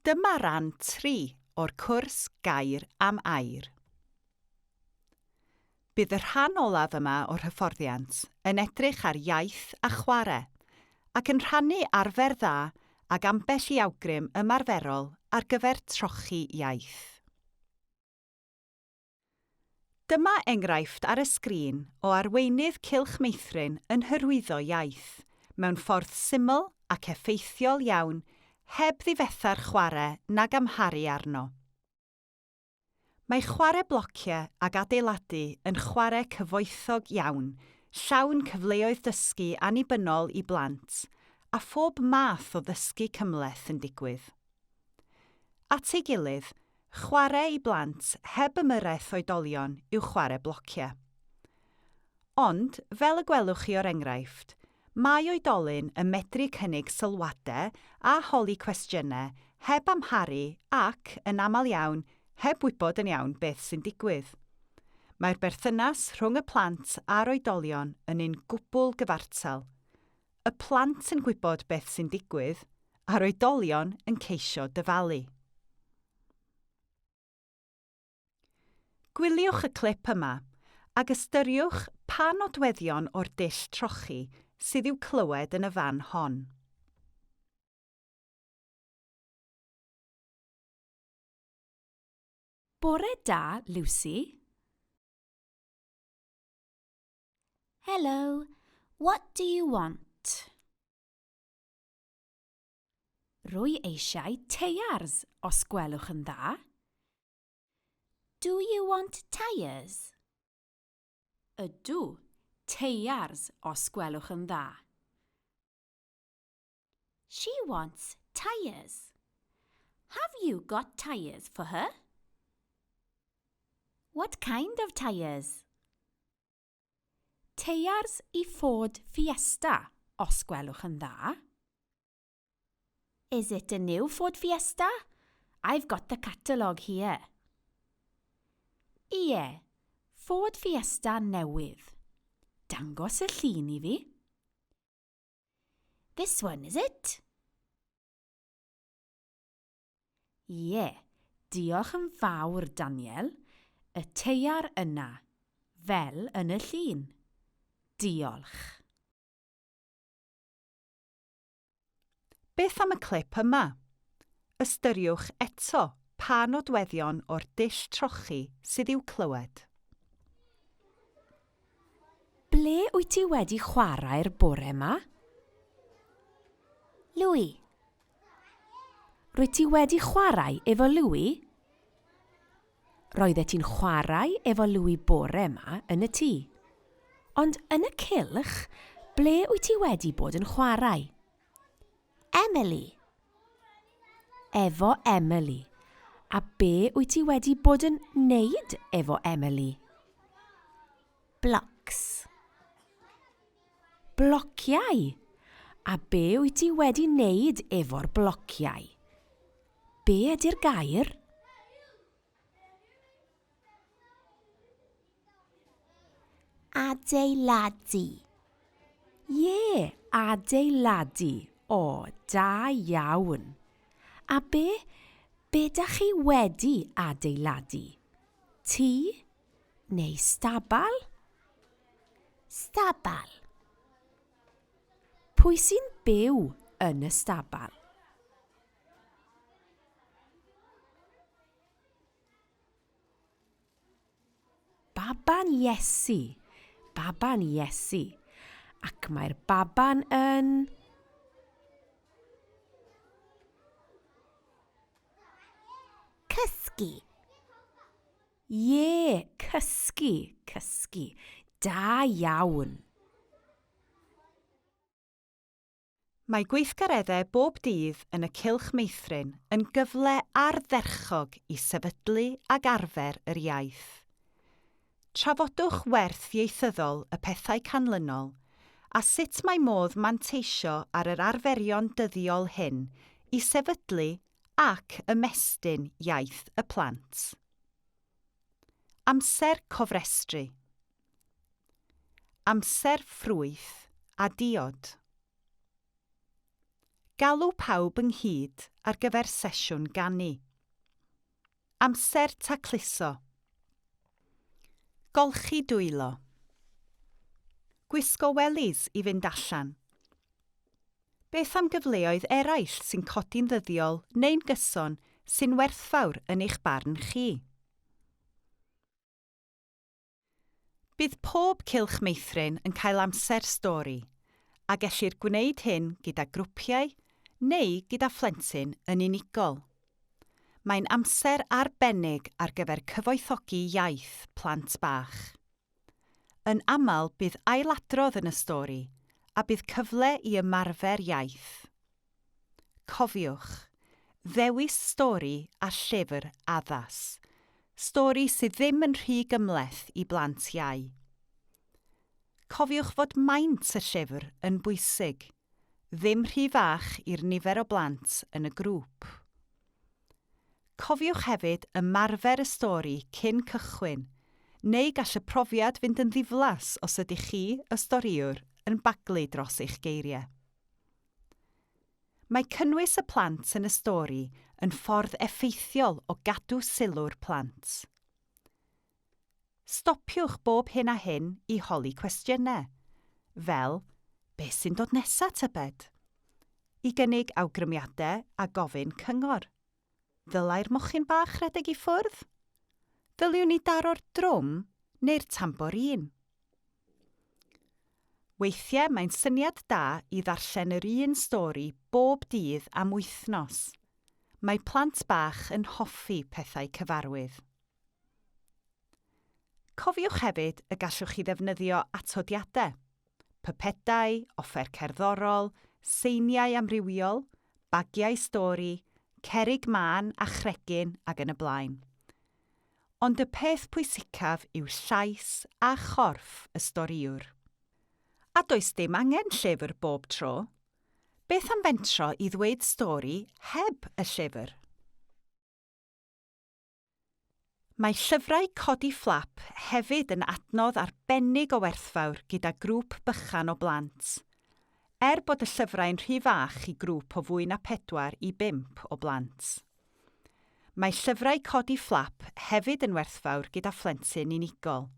Dyma ran 3 o'r cwrs Gair am air. Bydd y rhan olaf yma o'r hyfforddiant yn edrych ar iaith a chwarae ac yn rhannu arfer dda ac ambell i awgrym ymarferol ar gyfer trochi iaith. Dyma enghraifft ar y sgrin o arweinydd cylch meithrin yn hyrwyddo iaith mewn ffordd syml ac effeithiol iawn heb ddifetha'r chwarae nag amharu arno. Mae chwarae blociau ac adeiladu yn chwarae cyfoethog iawn, llawn cyfleoedd dysgu annibynnol i blant, a phob math o ddysgu cymhleth yn digwydd. At ei gilydd, chwarae i blant heb ymyrraeth oedolion yw chwarae blociau. Ond, fel y gwelwch chi o'r enghraifft, mae oedolyn yn medru cynnig sylwadau a holi cwestiynau heb amharu ac, yn aml iawn, heb wybod yn iawn beth sy'n digwydd. Mae'r berthynas rhwng y plant a'r oedolion yn un gwbl gyfartal. Y plant yn gwybod beth sy'n digwydd a'r oedolion yn ceisio dyfalu. Gwiliwch y clip yma ac ystyriwch pa nodweddion o'r dull trochi sydd i'w clywed yn y fan hon. Bore da, Lucy. Hello, what do you want? Rwy eisiau teiars, os gwelwch yn dda. Do you want tyres? Ydw, teiars, os gwelwch yn dda. She wants tyres. Have you got tyres for her? What kind of tyres? Teiars I Ford Fiesta, os gwelwch yn dda. Is it a new Ford Fiesta? I've got the catalogue here. Ie, Ford Fiesta newydd. Dangos y llun I fi. This one, is it? Ie, diolch yn fawr, Daniel. Y teiar yna, fel yn y llun. Diolch. Beth am y clip yma? Ystyriwch eto pa nodweddion o'r dull trochi sydd i'w clywed. Ble wyt ti wedi chwarae'r bore yma? Louis. Rwyt ti wedi chwarae efo Louis? Roeddet ti'n chwarae efo Louis bore yma yn y tŷ. Ond yn y cylch, ble wyt ti wedi bod yn chwarae? Emily. Efo Emily. A be wyt ti wedi bod yn wneud efo Emily? Blocks. Blociau. A be wyt ti wedi wneud efo'r blociau? Be ydy'r gair? Adeiladu. Ie, adeiladu. O, da iawn. A be dach chi wedi adeiladu? Tŷ neu stabal? Stabal. Pwy sy'n byw yn y stabal? Baban Iesu. Baban Iesu. Ac mae'r baban yn... Cysgu. Ie, cysgu, cysgu. Da iawn. Mae gweithgareddau bob dydd yn y cylch meithrin yn gyfle ardderchog I sefydlu ag arfer yr iaith. Trafodwch werth ieithyddol y pethau canlynol a sut mae modd manteisio ar yr arferion dyddiol hyn I sefydlu ac ymestyn iaith y plant. Amser cofrestru. Amser ffrwyth a diod. Galw pawb ynghyd ar gyfer sesiwn ganu. Amser tacluso. Golchi dwylo. Gwisgo welys i fynd allan. Beth am gyfleoedd eraill sy'n codi'n ddyddiol neu'n gyson sy'n werthfawr yn eich barn chi? Bydd pob cylch meithrin yn cael amser stori, a gellir gwneud hyn gyda grwpiau neu gyda phlentyn yn unigol. Mae'n amser arbennig ar gyfer cyfoethogi iaith plant bach. Yn aml bydd ailadrodd yn y stori, a bydd cyfle i ymarfer iaith. Cofiwch, ddewis stori a llyfr addas. Stori sydd ddim yn rhy gymhleth i blant iau. Cofiwch fod maint y llyfr yn bwysig, ddim rhy fach i'r nifer o blant yn y grŵp. Cofiwch hefyd ymarfer y stori cyn cychwyn, neu gall y profiad fynd yn ddiflas os ydych chi, y storiwr, yn baglu dros eich geiriau. Mae cynnwys y plant yn y stori yn ffordd effeithiol o gadw sylw'r plant. Stopiwch bob hyn a hyn i holi cwestiynau, fel beth sy'n dod nesaf tybed? I gynnig awgrymiadau a gofyn cyngor. Ddylai'r mochyn bach rhedeg i ffwrdd? Ddyliwn ni daro'r drwm neu'r tamborin? Weithiau mae'n syniad da i ddarllen yr un stori bob dydd am wythnos. Mae plant bach yn hoffi pethau cyfarwydd. Cofiwch hefyd y gallwch chi ddefnyddio atodiadau, pypedau, offer cerddorol, seiniau amrywiol, bagiau stori, cerig mân a chregyn ac yn y blaen. Ond y peth pwysicaf yw llais a chorff y storiwr. A does dim angen llyfr bob tro. Beth am fentro i ddweud stori heb y llyfr? Mae llyfrau codi fflap hefyd yn adnodd arbennig o werthfawr gyda grŵp bychan o blant. Bod y llyfrau'n rhy fach i grŵp o fwy na 4 i 5 o blant. Mae llyfrau codi fflap hefyd yn werthfawr gyda phlentyn unigol.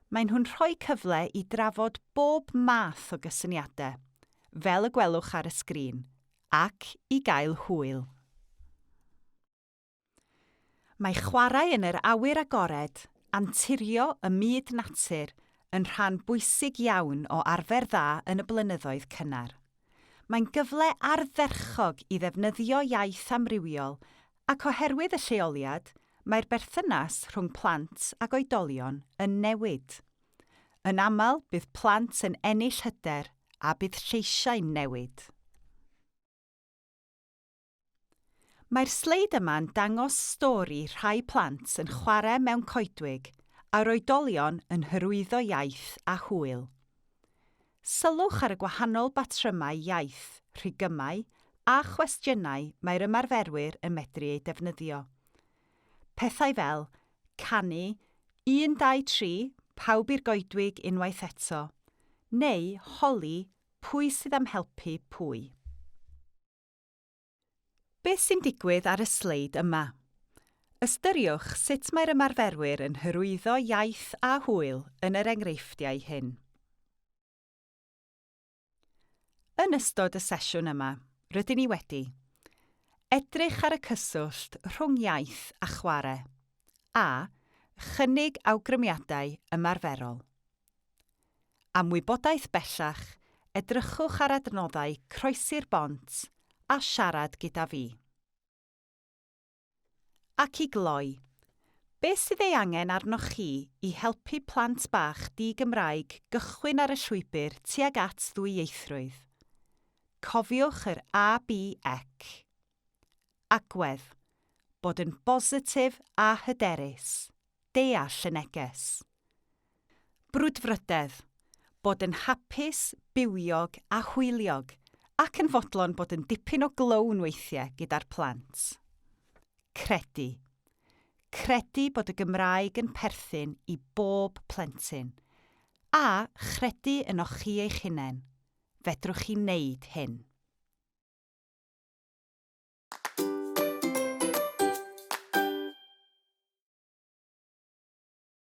Maen nhw'n rhoi cyfle i drafod bob math o gysyniadau, fel y gwelwch ar y sgrin, ac i gael hwyl. Mae chwarae yn yr awyr agored, anturio y myd natur, yn rhan bwysig iawn o arfer dda yn y blynyddoedd cynnar. Mae'n gyfle ardderchog i ddefnyddio iaith amrywiol ac oherwydd y lleoliad, mae'r berthynas rhwng plant ac oedolion yn newid. Yn aml, bydd plant yn ennill hyder a bydd lleisiau'n newid. Mae'r sleid yma'n dangos stori rhai plant yn chwarae mewn coedwig a'r oedolion yn hyrwyddo iaith a hwyl. Sylwch ar y gwahanol batrymau iaith, rhugymau a chwestiynau mae'r ymarferwyr yn medru eu defnyddio. Pethau fel canu, 1, 2, 3, pawb i'r goedwig unwaith eto, neu holi pwy sydd am helpu pwy. Beth sy'n digwydd ar y sleid yma? Ystyriwch sut mae'r ymarferwyr yn hyrwyddo iaith a hwyl yn yr enghreifftiau hyn. Yn ystod y sesiwn yma, rydyn ni wedi edrych ar y cyswllt rhwng iaith a chwarae, a chynnig awgrymiadau ymarferol. Am wybodaeth bellach, edrychwch ar adnoddau croesi'r bont a siarad gyda fi. Ac i gloi, beth sydd ei angen arnoch chi i helpu plant bach di-Gymraeg gychwyn ar y llwybr tuag at ddwyieithrwydd? Cofiwch yr ABEC. Agwedd, bod yn bositif a hyderus, deall y neges. Brwdfrydedd, bod yn hapus, bywiog a hwyliog, ac yn fodlon bod yn dipyn o glown weithiau gyda'r plant. Credu. Credu bod y Gymraeg yn perthyn i bob plentyn. A chredu ynoch chi eich hunain. Fedrwch chi wneud hyn.